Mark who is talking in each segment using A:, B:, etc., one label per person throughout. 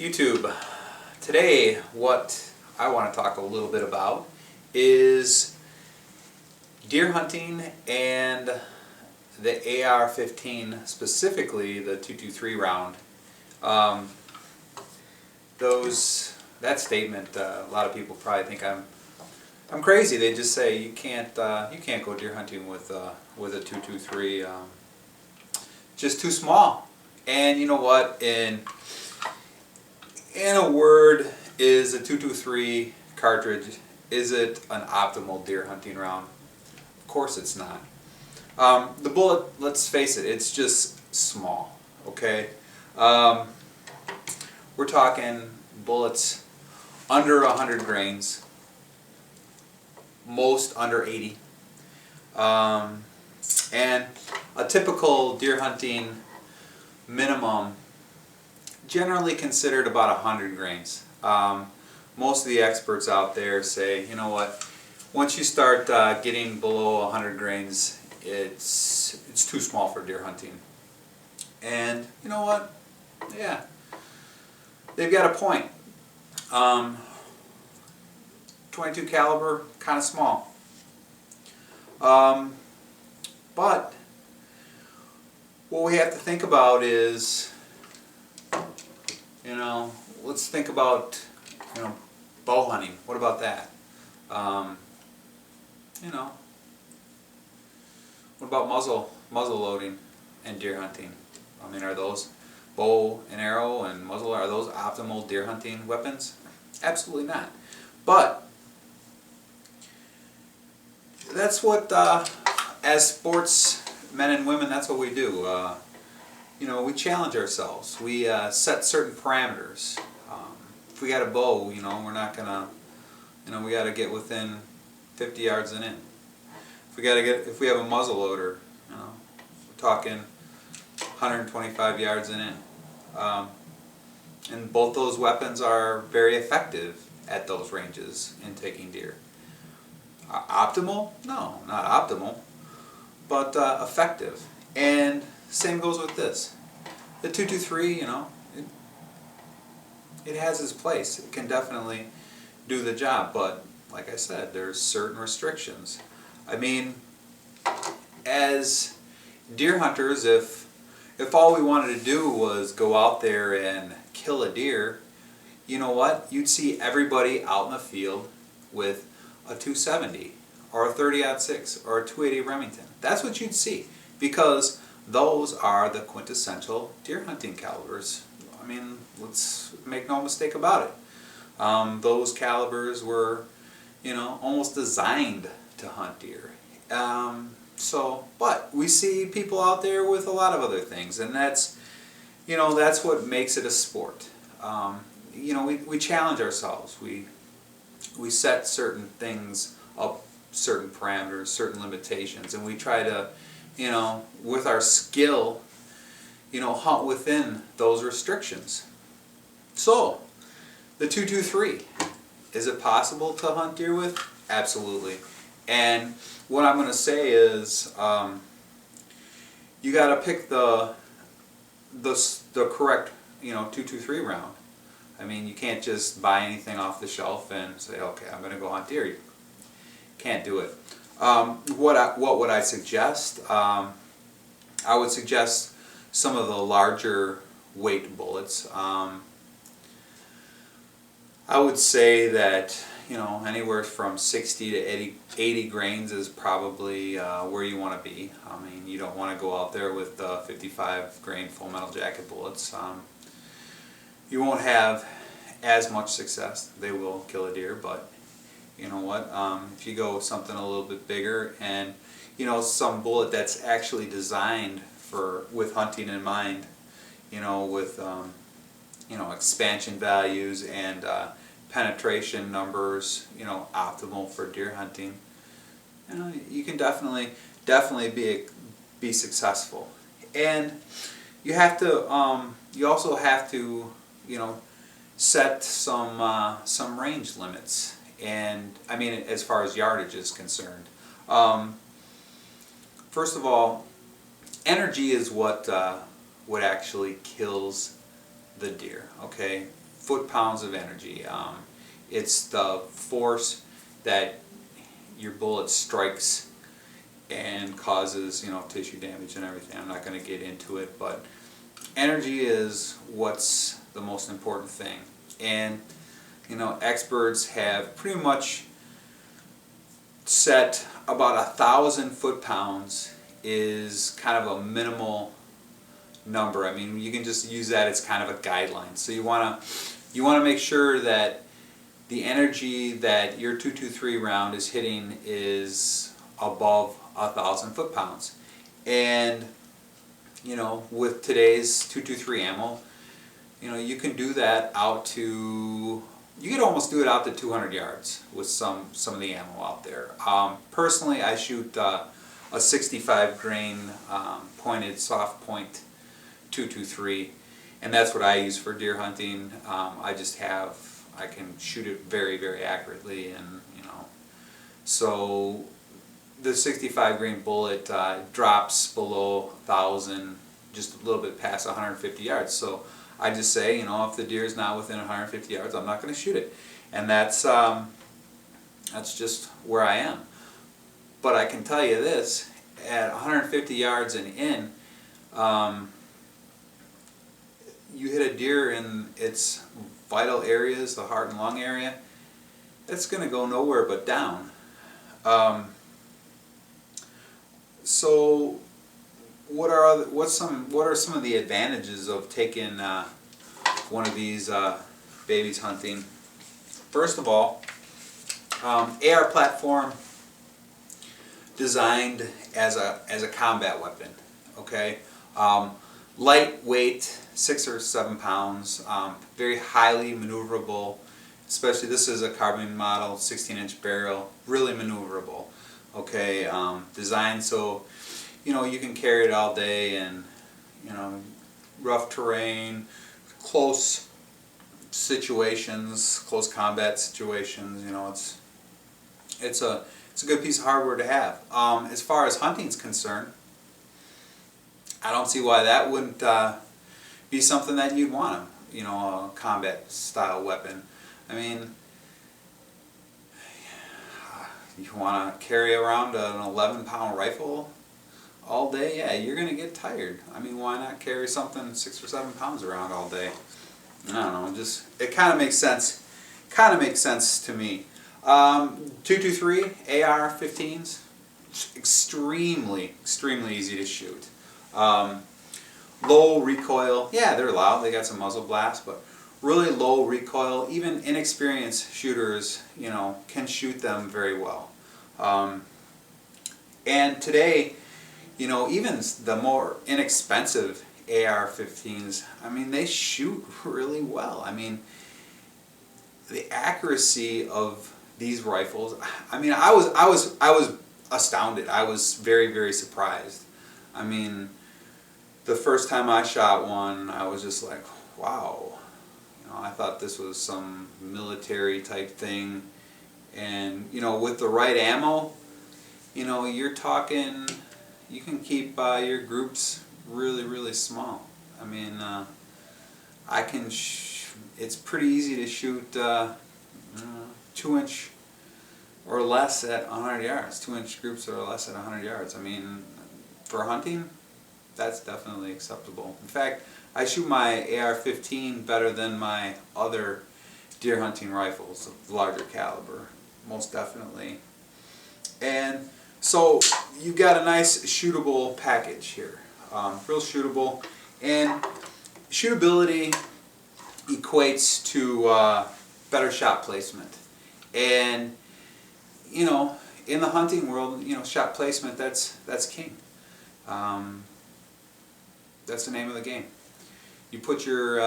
A: YouTube. Today what I want to talk a little bit about is deer hunting and the AR-15, specifically the 223 round. That statement, a lot of people probably think I'm crazy. They just say you can't go deer hunting with a 223, just too small. And you know what? In a word, is a 223 cartridge, is it an optimal deer hunting round? Of course it's not. The bullet, let's face it, it's just small, okay? We're talking bullets under 100 grains, most under 80. And a typical deer hunting minimum generally considered about 100 grains. Most of the experts out there say, you know what, once you start getting below 100 grains, it's too small for deer hunting. And you know what, yeah, they've got a point. 22 caliber, kind of small. But what we have to think about is, let's think about, bow hunting. What about that? What about muzzle loading and deer hunting? I mean, are those bow and arrow and muzzle, are those optimal deer hunting weapons? Absolutely not. But that's what, as sportsmen and women, that's what we do. We challenge ourselves. We set certain parameters. If we got a bow, we're not gonna, we got to get within 50 yards and in. If we have a muzzle loader, we're talking 125 yards and in. And both those weapons are very effective at those ranges in taking deer. Optimal? No, not optimal, but effective. And same goes with this. The 223, it has its place. It can definitely do the job, but like I said, there's certain restrictions. I mean, as deer hunters, if all we wanted to do was go out there and kill a deer, you know what? You'd see everybody out in the field with a 270 or a 30-06 or a 280 Remington. That's what you'd see, because those are the quintessential deer hunting calibers. I mean, let's make no mistake about it. Those calibers were, almost designed to hunt deer. But we see people out there with a lot of other things, and that's what makes it a sport. We challenge ourselves. We set certain things up, certain parameters, certain limitations, and we try to, with our skill, hunt within those restrictions. So, the 223, is it possible to hunt deer with? Absolutely. And what I'm going to say is, you got to pick the correct, 223 round. I mean, you can't just buy anything off the shelf and say, okay, I'm going to go hunt deer. You can't do it. What would I suggest? I would suggest some of the larger weight bullets. I would say that anywhere from 60 to 80 grains is probably where you want to be. I mean, you don't want to go out there with 55 grain full metal jacket bullets. You won't have as much success. They will kill a deer, but you know what? If you go something a little bit bigger, and some bullet that's actually designed with hunting in mind, with expansion values and penetration numbers, optimal for deer hunting, you can definitely be successful. And you have to, you also have to, set some range limits. And I mean, as far as yardage is concerned, first of all, energy is what actually kills the deer. Okay, foot-pounds of energy. It's the force that your bullet strikes and causes, tissue damage and everything. I'm not going to get into it, but energy is what's the most important thing. And experts have pretty much set about 1,000 foot-pounds is kind of a minimal number. I mean, you can just use that as kind of a guideline. So you want to make sure that the energy that your 223 round is hitting is above 1,000 foot-pounds. And with today's 223 ammo, you can do that out to, you could almost do it out to 200 yards with some of the ammo out there. Personally, I shoot a 65 grain pointed soft point 223, and that's what I use for deer hunting. I can shoot it very, very accurately, and so the 65 grain bullet drops below 1,000, just a little bit past 150 yards. So I just say, if the deer is not within 150 yards, I'm not going to shoot it, and that's just where I am. But I can tell you this: at 150 yards and in, you hit a deer in its vital areas, the heart and lung area, it's going to go nowhere but down. So what are some of the advantages of taking one of these babies hunting? First of all, AR platform designed as a combat weapon. Okay, lightweight, 6 or 7 pounds, very highly maneuverable. Especially, this is a carbine model, 16-inch barrel, really maneuverable. Okay, designed so you can carry it all day, and rough terrain, close situations, close combat situations. It's a good piece of hardware to have. As far as hunting's concerned, I don't see why that wouldn't be something that you'd want, a combat style weapon. I mean, you want to carry around an 11-pound rifle all day? Yeah, you're going to get tired. I mean, why not carry something 6 or 7 pounds around all day? I don't know, it kind of makes sense. Kind of makes sense to me. 223 AR-15s, extremely easy to shoot. Low recoil. Yeah, they're loud. They got some muzzle blast, but really low recoil. Even inexperienced shooters, can shoot them very well. And today, even the more inexpensive AR-15s, I mean, they shoot really well. I mean, the accuracy of these rifles. I mean, I was astounded. I was very surprised. I mean, the first time I shot one, I was just like, wow. I thought this was some military type thing, and with the right ammo, you're talking, you can keep your groups really small. I mean, it's pretty easy to shoot 2-inch or less at 100 yards. 2-inch groups or less at 100 yards. I mean, for hunting, that's definitely acceptable. In fact, I shoot my AR-15 better than my other deer hunting rifles of larger caliber, most definitely. And so you've got a nice shootable package here, real shootable, and shootability equates to better shot placement. And in the hunting world, shot placement, that's king. That's the name of the game. You put your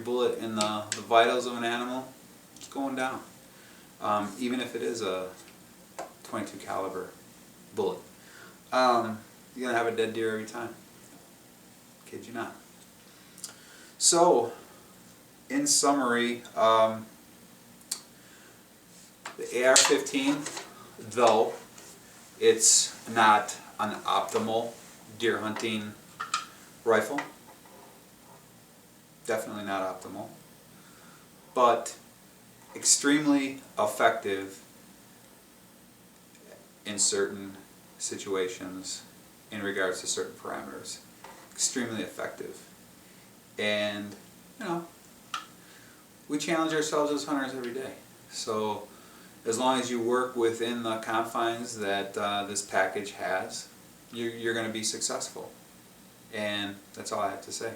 A: bullet in the vitals of an animal, it's going down. Even if it is a 22 caliber bullet, you're gonna have a dead deer every time. Kid you not. So, in summary, the AR-15, though it's not an optimal deer hunting rifle, definitely not optimal, but extremely effective in certain situations in regards to certain parameters. Extremely effective. And, you know, we challenge ourselves as hunters every day. So as long as you work within the confines that this package has, you're going to be successful. And that's all I have to say.